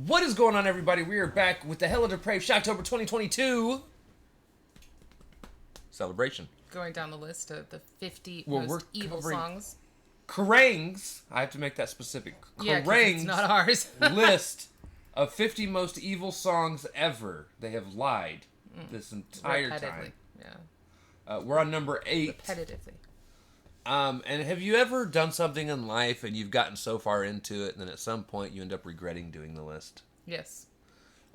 What is going on, everybody? We are back with the HellaDepraved Shocktober 2022 celebration. Going down the list of the 50 most evil songs. Kerrang's, I have to make that specific. Kerrang's, it's not ours. list of 50 most evil songs ever. They have lied this entire time. Yeah. We're on number 8. Repetitively. And have you ever done something in life and you've gotten so far into it and then at some point you end up regretting doing the list? Yes.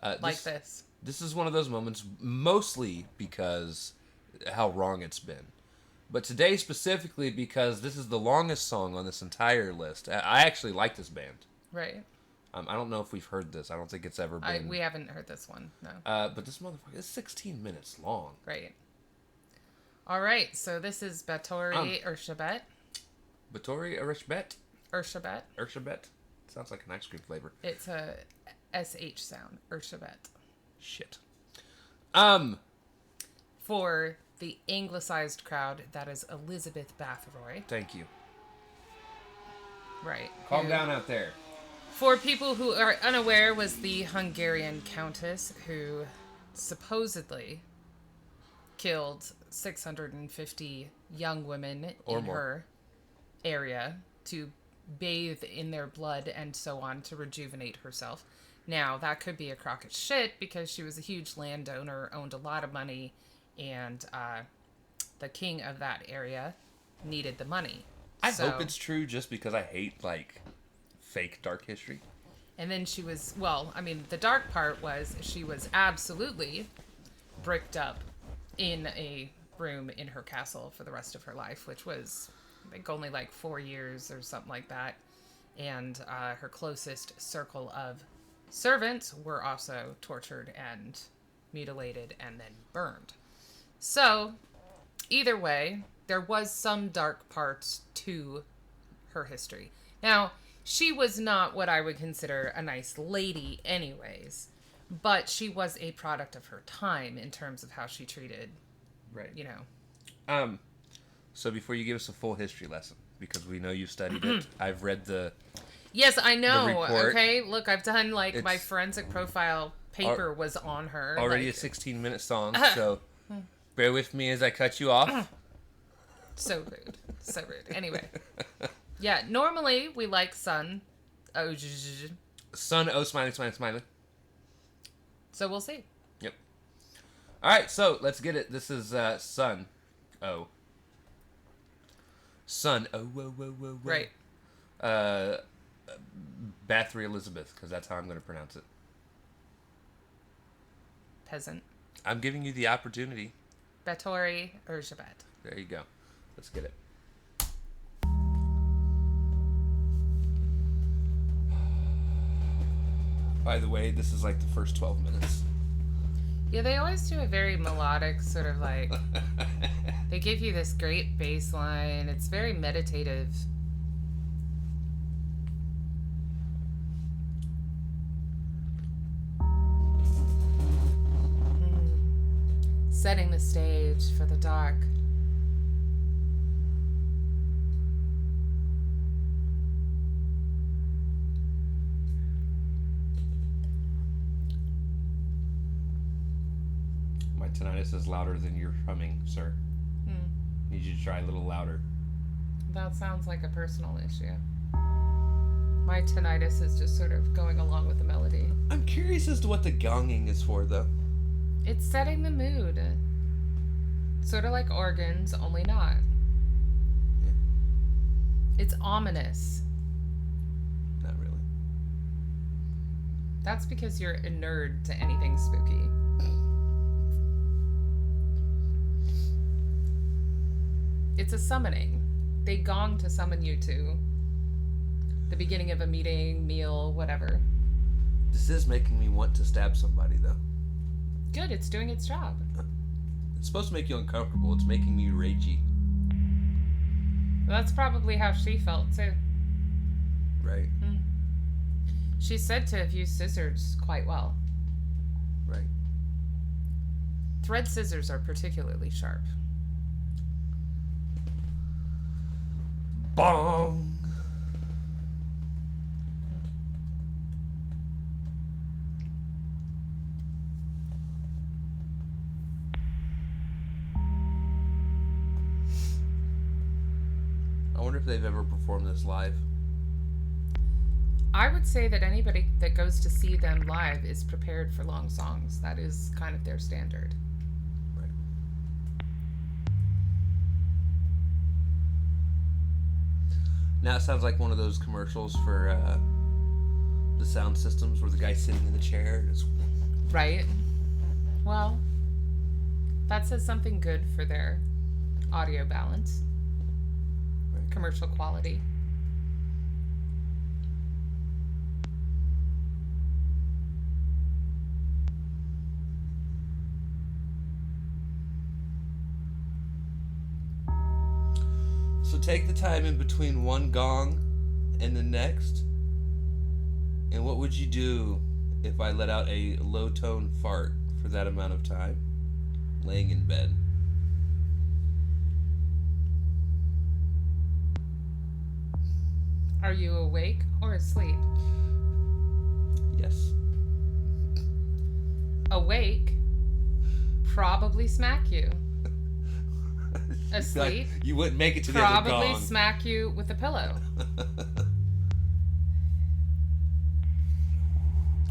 This. This is one of those moments, mostly because how wrong it's been. But today specifically because this is the longest song on this entire list. I actually like this band. Right. I don't know if we've heard this. I don't think it's ever been. We haven't heard this one, no. But this motherfucker is 16 minutes long. Right. All right, so this is Bathory Erzsebet. Bathory Erzsebet? Erzsebet. Erzsebet? Sounds like an ice cream flavor. It's a SH sound. Erzsebet. Shit. For the anglicized crowd, that is Elizabeth Bathory. Thank you. Right. Calm down out there. For people who are unaware, was the Hungarian countess who supposedly killed 650 young women in her area to bathe in their blood and so on to rejuvenate herself. Now, that could be a crock of shit because she was a huge landowner, owned a lot of money, and the king of that area needed the money. I hope it's true just because I hate, like, fake dark history. And then she was, well, I mean, the dark part was she was absolutely bricked up in a room in her castle for the rest of her life, which was, I think, only like 4 years or something like that. And her closest circle of servants were also tortured and mutilated and then burned. So, either way, there was some dark parts to her history. Now, she was not what I would consider a nice lady anyways, but she was a product of her time in terms of how she treated, right? You know. So before you give us a full history lesson, because we know you've studied it, I've read the. Yes, I know. Okay, look, I've done my forensic profile paper was on her. Already a 16-minute song, so bear with me as I cut you off. So rude. So rude. Anyway. Yeah, normally we like SunnO. SunnO, smiley, smiley, smiley. So we'll see. Yep. All right, so let's get it. This is SunnO. SunnO, whoa, whoa, whoa, whoa. Right. Bathory Erzsebet, because that's how I'm going to pronounce it. Peasant. I'm giving you the opportunity. Bathory Erzsebet. There you go. Let's get it. By the way, this is like the first 12 minutes. Yeah, they always do a very melodic sort of like... They give you this great bass line. It's very meditative. Setting the stage for the dark. My tinnitus is louder than your humming, sir. Need you to try a little louder. That sounds like a personal issue. My tinnitus is just sort of going along with the melody. I'm curious as to what the gonging is for, though. It's setting the mood. Sort of like organs, only not. Yeah. It's ominous. Not really. That's because you're a nerd to anything spooky. It's a summoning. They gong to summon you to the beginning of a meeting, meal, whatever. This is making me want to stab somebody, though. Good, it's doing its job. It's supposed to make you uncomfortable. It's making me ragey. Well, that's probably how she felt, too. Right. She's said to have used scissors quite well. Right. Thread scissors are particularly sharp. Bong! if they've ever performed this live. I would say that anybody that goes to see them live is prepared for long songs. That is kind of their standard. Right. Now it sounds like one of those commercials for the sound systems where the guy's sitting in the chair. Right. Well, that says something good for their audio balance. Right. Commercial quality. So take the time in between one gong and the next. And what would you do if I let out a low-tone fart for that amount of time, laying in bed? Are you awake or asleep? Yes. Awake, probably smack you. Asleep, like you wouldn't make it to the other gong. Probably smack you with a pillow.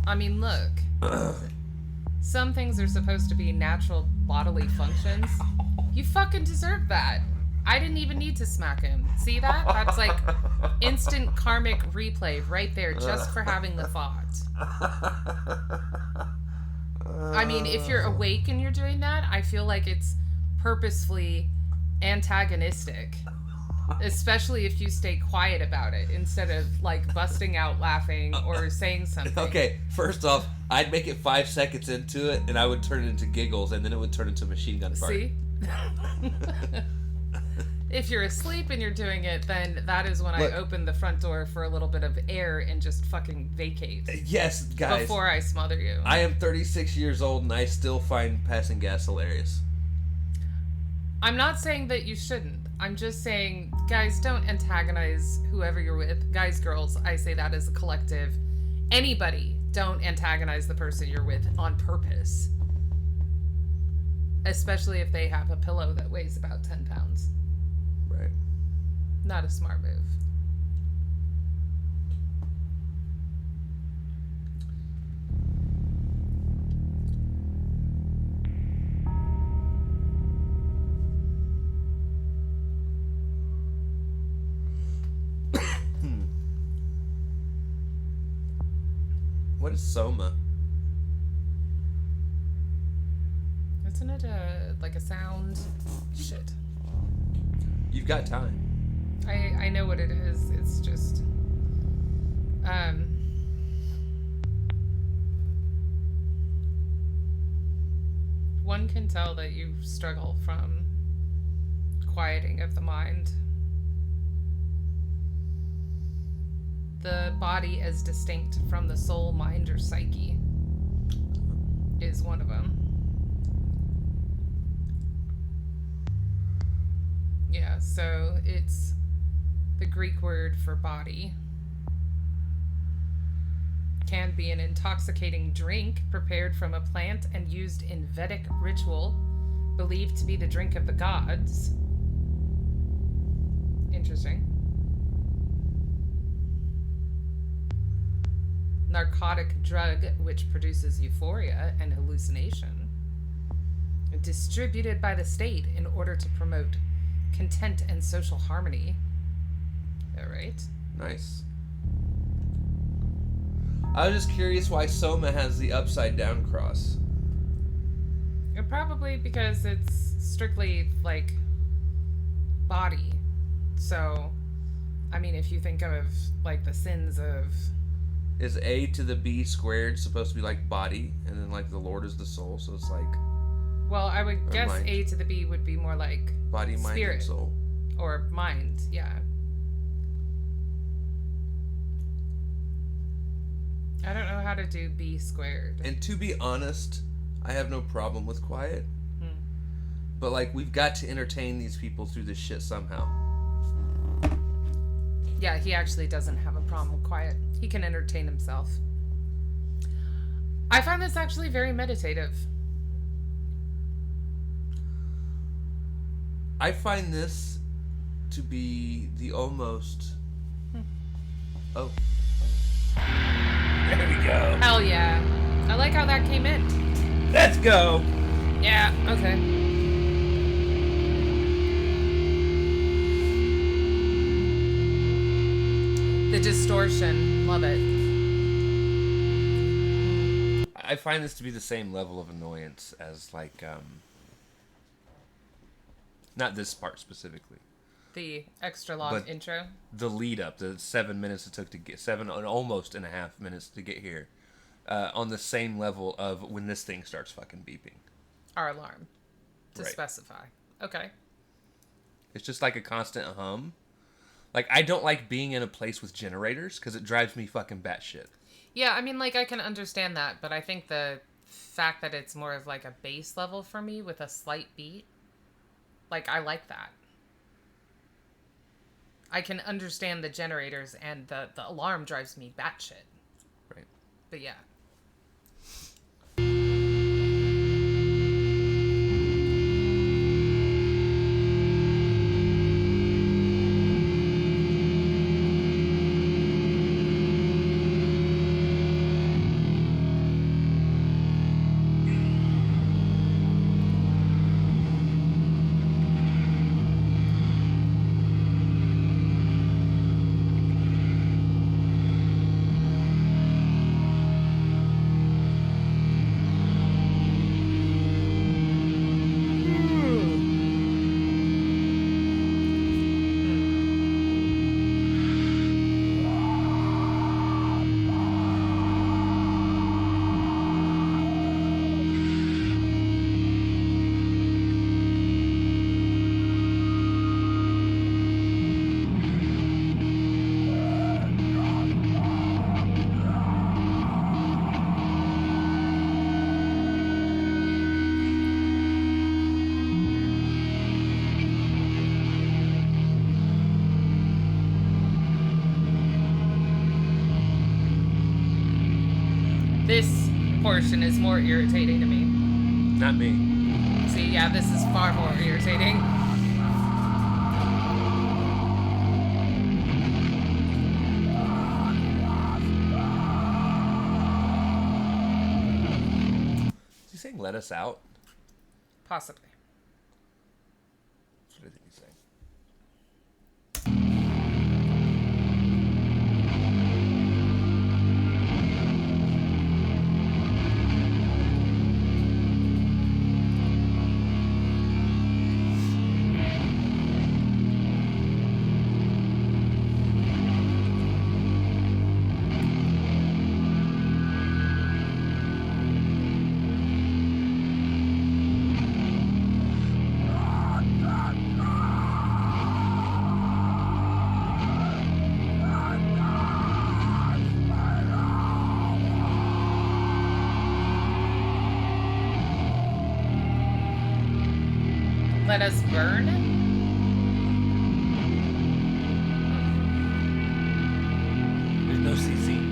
I mean, look. Some things are supposed to be natural bodily functions. You fucking deserve that. I didn't even need to smack him. See that? That's like instant karmic replay right there just for having the thought. I mean, if you're awake and you're doing that, I feel like it's purposefully antagonistic. Especially if you stay quiet about it instead of like busting out laughing or saying something. Okay, first off, I'd make it 5 seconds into it and I would turn it into giggles and then it would turn into machine gun fart. See? If you're asleep and you're doing it, then that is when I open the front door for a little bit of air and just fucking vacate. Yes, guys. Before I smother you. I am 36 years old and I still find passing gas hilarious. I'm not saying that you shouldn't. I'm just saying, guys, don't antagonize whoever you're with. Guys, girls, I say that as a collective. Anybody, don't antagonize the person you're with on purpose. Especially if they have a pillow that weighs about 10 pounds. Right. Not a smart move. What is soma? Isn't it like a sound? Shit. You've got time. I know what it is. It's just one can tell that you struggle from quieting of the mind. The body as distinct from the soul, mind, or psyche is one of them. Yeah, so it's the Greek word for body. Can be an intoxicating drink prepared from a plant and used in Vedic ritual, believed to be the drink of the gods. Interesting. Narcotic drug which produces euphoria and hallucination. Distributed by the state in order to promote content and social harmony. All right. Nice. I was just curious why soma has the upside down cross. Probably because it's strictly like body. So, I mean, if you think of like the sins of... Is A to the B squared supposed to be like body, and then like the Lord is the soul, so it's like... Well, I would guess mind. A to the B would be more like body, mind, spirit, and soul. Or mind, yeah. I don't know how to do B squared. And to be honest, I have no problem with quiet. But like, we've got to entertain these people through this shit somehow. Yeah, he actually doesn't have a problem with quiet. He can entertain himself. I find this actually very meditative. I find this to be the almost... Oh. There we go. Hell yeah. I like how that came in. Let's go. Yeah, okay. The distortion. Love it. I find this to be the same level of annoyance as, like, not this part specifically. The extra long But intro. the lead up, the 7 minutes it took to get, 7.5 minutes to get here, on the same level of when this thing starts fucking beeping. Our alarm. To Right. specify. Okay. It's just like a constant hum. Like, I don't like being in a place with generators because it drives me fucking batshit. Yeah, I mean, like, I can understand that, but I think the fact that it's more of like a bass level for me with a slight beat, like, I like that. I can understand the generators, and the alarm drives me batshit. Right. But yeah. This portion is more irritating to me. Not me. See, yeah, this is far more irritating. Is he saying let us out? Possibly. That's what I think he's saying. Let us burn? There's no CC.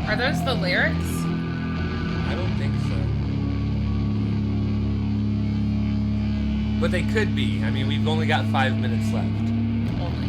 Are those the lyrics? I don't think so. But they could be. I mean, we've only got 5 minutes left. Only.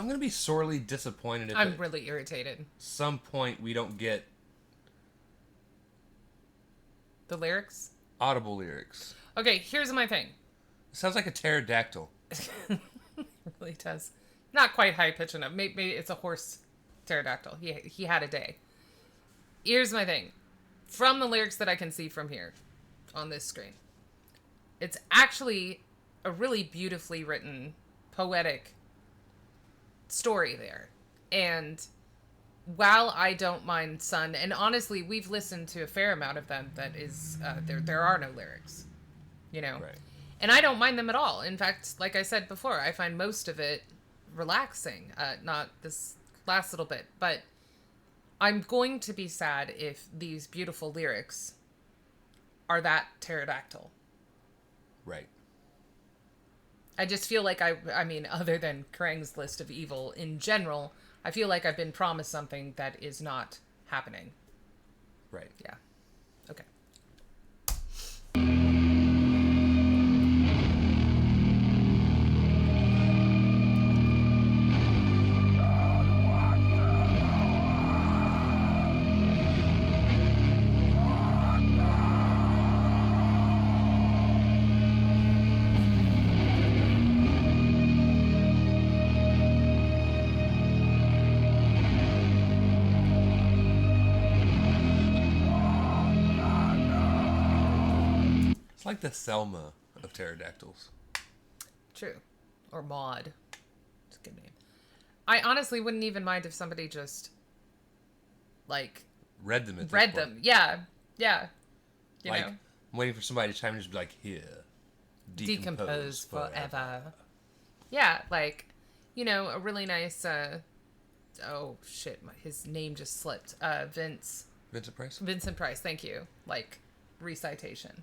I'm going to be sorely disappointed if I'm really irritated. some point we don't get The lyrics? audible lyrics. Okay, here's my thing. It sounds like a pterodactyl. It really does. Not quite high pitch enough. Maybe it's a horse pterodactyl. He had a day. Here's my thing. From the lyrics that I can see from here on this screen, it's actually a really beautifully written, poetic story there. And while I don't mind Sun, and honestly, we've listened to a fair amount of them that is, there are no lyrics, you know? Right. And I don't mind them at all. In fact, like I said before, I find most of it relaxing. Not this last little bit, but I'm going to be sad if these beautiful lyrics are that pterodactyl. Right. I just feel like I mean, other than Krang's list of evil in general, I feel like I've been promised something that is not happening. Right. Yeah. Okay. It's like the Selma of pterodactyls. True. Or Maud. It's a good name. I honestly wouldn't even mind if somebody just, like, Read them at this read point. them. Yeah. Yeah. You Like, know? I'm waiting for somebody to chime in and just be like, here. Decompose forever. Yeah, like, you know, a really nice, oh, shit, his name just slipped. Vincent Price? Vincent Price, thank you. Like, recitation.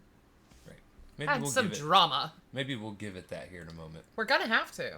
Right. Maybe And we'll some give it, drama. maybe we'll give it that here in a moment. We're gonna have to.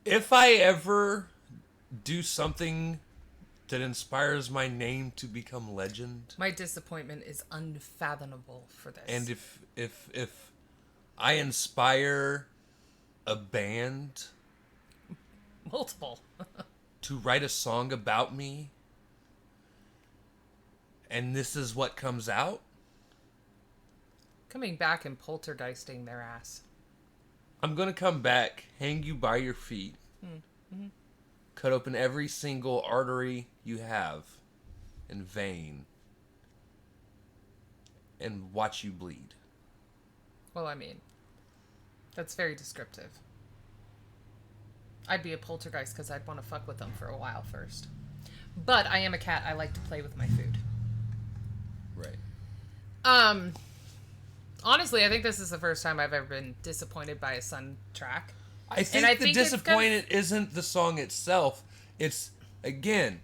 If I ever do something that inspires my name to become legend, My disappointment is unfathomable for this. and if I inspire a band Multiple. to write a song about me, and this is what comes out, Coming back and poltergeisting their ass. I'm gonna come back, hang you by your feet, cut open every single artery you have and vein, and watch you bleed. Well, I mean, that's very descriptive. I'd be a poltergeist because I'd want to fuck with them for a while first. But I am a cat. I like to play with my food. Right. Honestly, I think this is the first time I've ever been disappointed by a Sun track. I think the disappointment isn't the song itself. It's, again,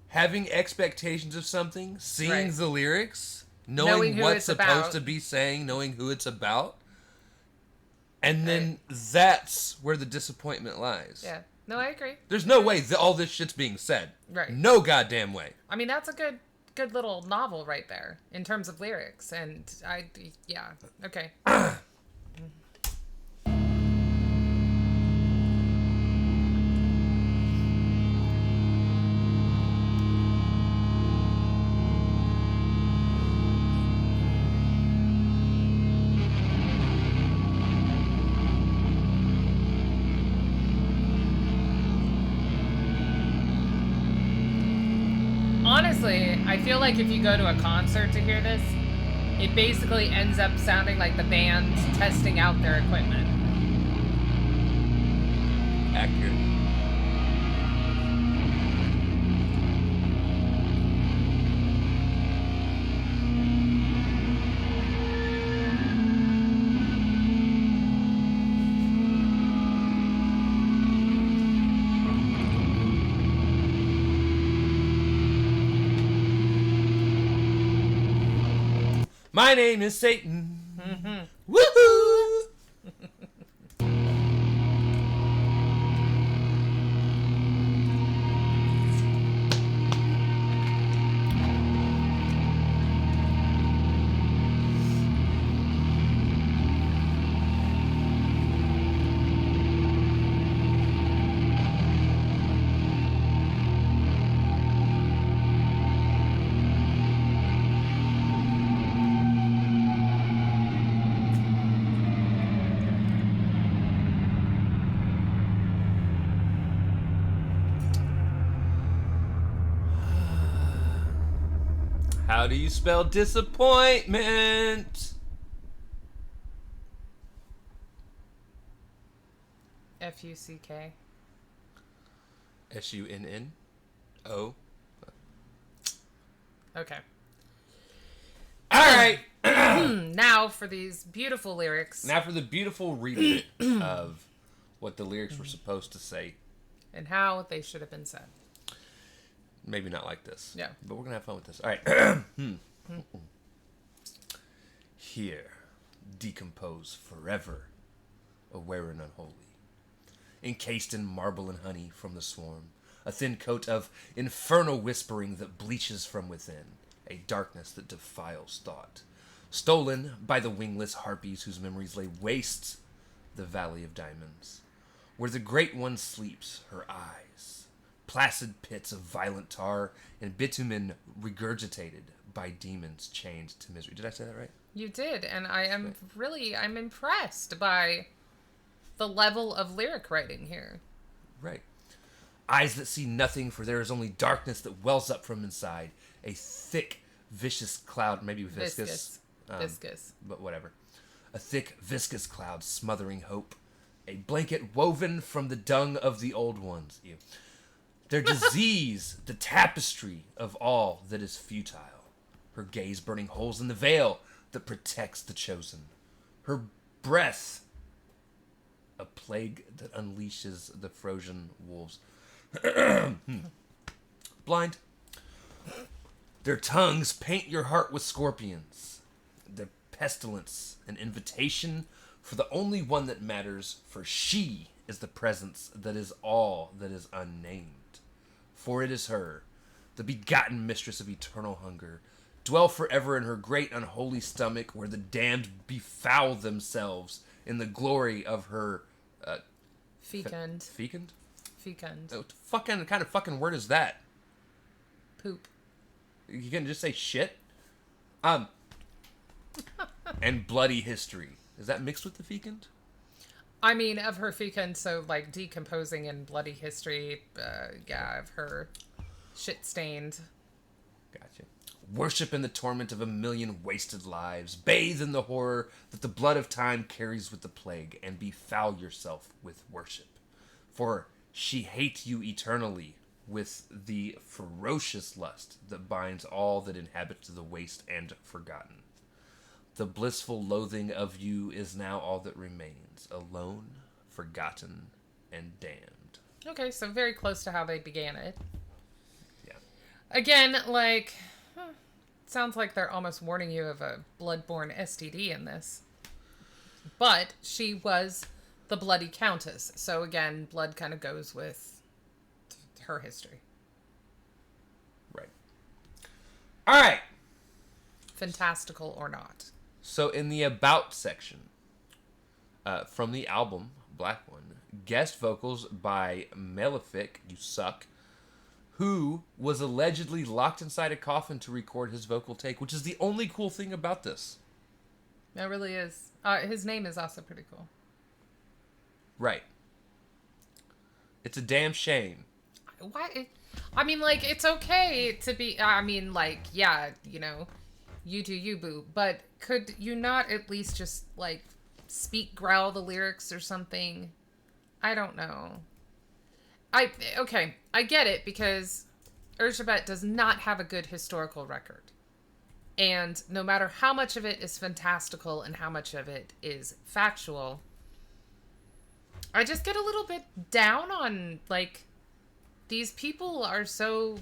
having expectations of something, seeing the lyrics, knowing what it's supposed to be saying, knowing who it's about. And then that's where the disappointment lies. Yeah. No, I agree. There's no way that all this shit's being said. Right. No goddamn way. I mean, that's a good little novel right there in terms of lyrics. And yeah. Okay. Honestly, I feel like if you go to a concert to hear this, it basically ends up sounding like the band's testing out their equipment. Accurate. My name is Satan. Mm-hmm. Woohoo! How do you spell disappointment? Fuck. SUNNO. Okay. All right. Now for these beautiful lyrics. Now for the beautiful reading of what the lyrics were supposed to say. And how they should have been said. Maybe not like this. Yeah. But we're going to have fun with this. All right. Here, decompose forever, aware and unholy. Encased in marble and honey from the swarm, a thin coat of infernal whispering that bleaches from within, a darkness that defiles thought. Stolen by the wingless harpies whose memories lay waste the valley of diamonds, where the great one sleeps, her eyes. Placid pits of violent tar and bitumen regurgitated by demons chained to misery. Did I say that right? You did, and I'm impressed by the level of lyric writing here. Right. Eyes that see nothing, for there is only darkness that wells up from inside. A thick, vicious cloud, maybe viscous. Viscous. But whatever. A thick, viscous cloud smothering hope. A blanket woven from the dung of the old ones. Ew. Their disease, the tapestry of all that is futile. Her gaze burning holes in the veil that protects the chosen. Her breath, a plague that unleashes the frozen wolves. Blind. Their tongues paint your heart with scorpions. Their pestilence, an invitation for the only one that matters, for she is the presence that is all that is unnamed. For it is her, the begotten mistress of eternal hunger, dwell forever in her great unholy stomach, where the damned befoul themselves in the glory of her... Fecund. Fecund? Fecund. What kind of fucking word is that? Poop. You can just say shit? And bloody history. Is that mixed with the fecund? I mean, of her fecund, so like decomposing and bloody history, yeah, of her shit-stained. Gotcha. Worship in the torment of a million wasted lives. Bathe in the horror that the blood of time carries with the plague, and befoul yourself with worship. For She hates you eternally with the ferocious lust that binds all that inhabits the waste and forgotten. The blissful loathing of you is now all that remains, alone, forgotten, and damned. Okay, so very close to how they began it. Yeah. Again, like, sounds like they're almost warning you of a bloodborne STD in this. But she was the bloody countess. So again, blood kind of goes with her history. Right. All right. Fantastical or not. So in the About section, from the album, Black One, guest vocals by Malefic, You Suck, who was allegedly locked inside a coffin to record his vocal take, which is the only cool thing about this. It really is. His name is also pretty cool. Right. It's a damn shame. Why? I mean, like, it's okay to be... I mean, like, yeah, you know, you do you, boo. But could you not at least just, like, growl the lyrics or something? I don't know. Okay, I get it, because Erzsebet does not have a good historical record. And no matter how much of it is fantastical and how much of it is factual, I just get a little bit down on, like, these people are so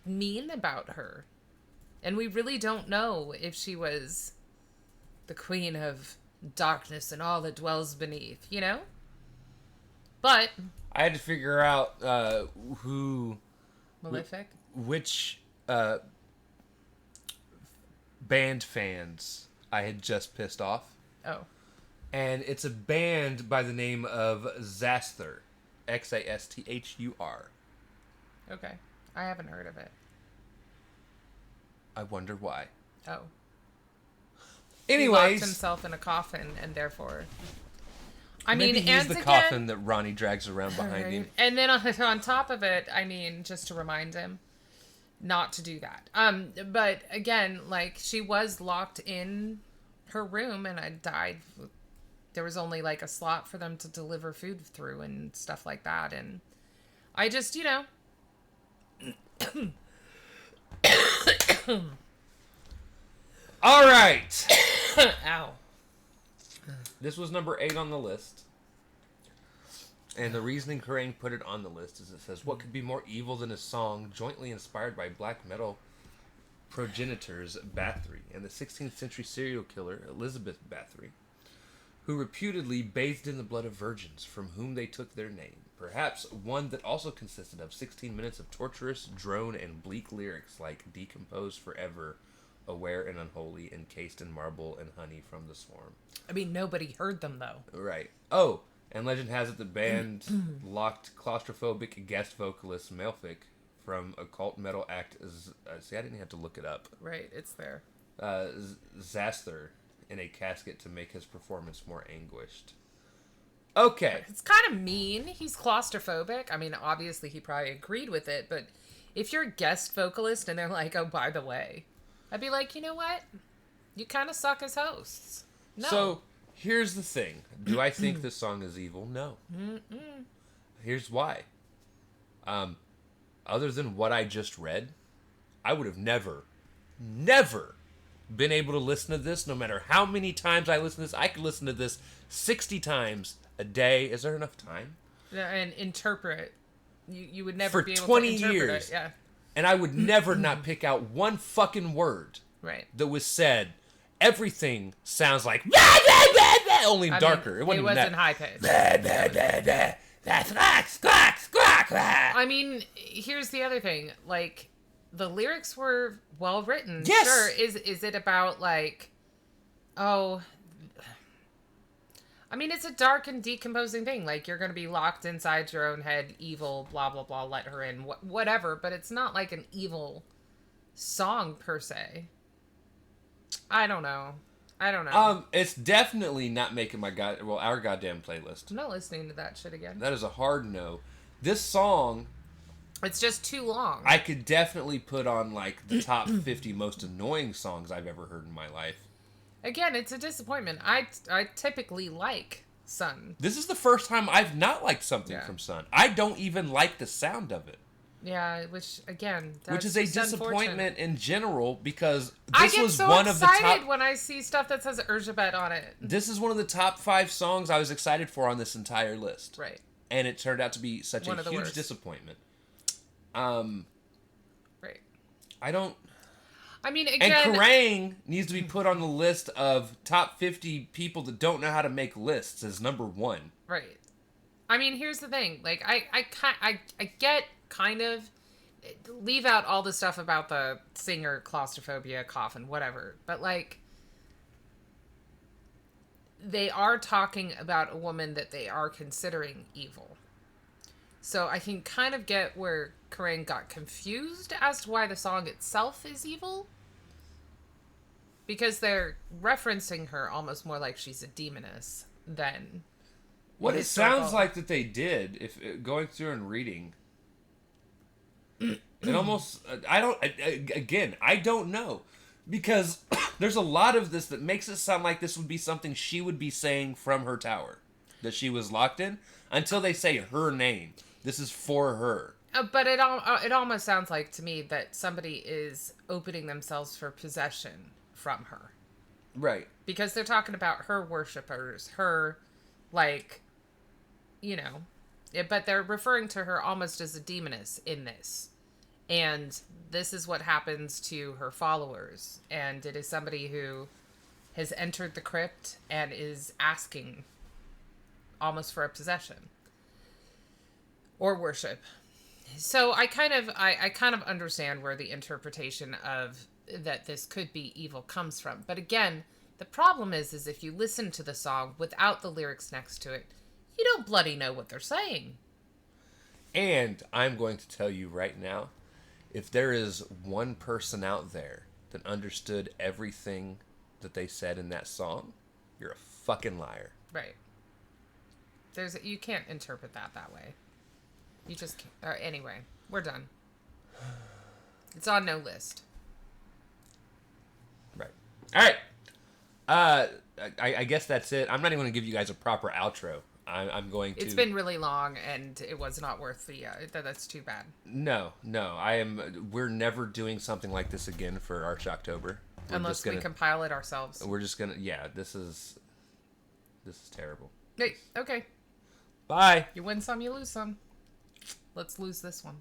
mean about her. And we really don't know if she was the queen of darkness and all that dwells beneath, you know? But I had to figure out who... Malefic? Which band fans I had just pissed off. Oh. And it's a band by the name of Xasthur. Xasthur. Okay. I haven't heard of it. I wonder why. Oh. Anyways. He locked himself in a coffin, and therefore... Maybe he's the coffin that Ronnie drags around behind him. And then on top of it, I mean, just to remind him not to do that. But again, like, she was locked in her room, and I died. There was only, like, a slot for them to deliver food through and stuff like that. And I just, you know... All right. Ow. This was number 8 on the list. And the reasoning Kerrang put it on the list is it says, what could be more evil than a song jointly inspired by black metal progenitors Bathory and the 16th century serial killer Elizabeth Bathory, who reputedly bathed in the blood of virgins from whom they took their name. Perhaps one that also consisted of 16 minutes of torturous, drone, and bleak lyrics like decomposed forever, aware and unholy, encased in marble and honey from the swarm. I mean, nobody heard them, though. Right. Oh, and legend has it the band locked claustrophobic guest vocalist Malefic from occult metal act... see, I didn't have to look it up. Right, it's there. Xasthur in a casket to make his performance more anguished. Okay. It's kind of mean. He's claustrophobic. I mean, obviously he probably agreed with it, but if you're a guest vocalist and they're like, oh, by the way, I'd be like, you know what? You kind of suck as hosts. No. So, here's the thing. Do I think this song is evil? No. Mm-mm. Here's why. Other than what I just read, I would have never been able to listen to this, no matter how many times I listen to this. I could listen to this 60 times a day. Is there enough time? And interpret. You would never be able to 20 interpret years. it. Yeah. And I would never not pick out one fucking word Right. that was said. Everything sounds like blah, blah, blah, blah, only darker. It wasn't high pitched. I mean, here's the other thing. Like, the lyrics were well written. Yes. Sure. Is it about, like, oh, I mean, it's a dark and decomposing thing. Like, you're going to be locked inside your own head, evil, blah, blah, blah, let her in, whatever. But it's not like an evil song, per se. I don't know. It's definitely not making our goddamn playlist. I'm not listening to that shit again. That is a hard no. This song... It's just too long. I could definitely put on, like, the top 50 most annoying songs I've ever heard in my life. Again, it's a disappointment. I typically like Sun. This is the first time I've not liked something from Sun. I don't even like the sound of it. Yeah, which again, which is a disappointment in general, because I get so excited when I see stuff that says Erzsebet on it. This is one of the top 5 songs I was excited for on this entire list. Right. And it turned out to be such a huge disappointment. Right. I mean, again, and Kerrang needs to be put on the list of top 50 people that don't know how to make lists as number 1. Right. I mean, here's the thing. Like, I get kind of leave out all the stuff about the singer, claustrophobia, coffin, whatever. But like, they are talking about a woman that they are considering evil. So I can kind of get where Kerrang got confused as to why the song itself is evil. Because they're referencing her almost more like she's a demoness than... What it sounds like that they did, if going through and reading, it almost... I don't know. Because there's a lot of this that makes it sound like this would be something she would be saying from her tower. That she was locked in. Until they say her name. This is for her. But it almost sounds like to me that somebody is opening themselves for possession from her. Right. Because they're talking about her worshippers, her, like, you know, but they're referring to her almost as a demoness in this. And this is what happens to her followers. And it is somebody who has entered the crypt and is asking almost for a possession or worship. So I kind of understand where the interpretation of that this could be evil comes from. But again, the problem is if you listen to the song without the lyrics next to it, you don't bloody know what they're saying. And I'm going to tell you right now, if there is one person out there that understood everything that they said in that song, you're a fucking liar. Right. You can't interpret that way. You just can't. Anyway, we're done. It's on no list. Right. All right. I guess that's it. I'm not even going to give you guys a proper outro. I'm going to... It's been really long, and it was not worth the... that's too bad. No. We're never doing something like this again for Arch-October. Unless we compile it ourselves. We're just going to... Yeah, this is terrible. Hey, okay. Bye. You win some, you lose some. Let's lose this one.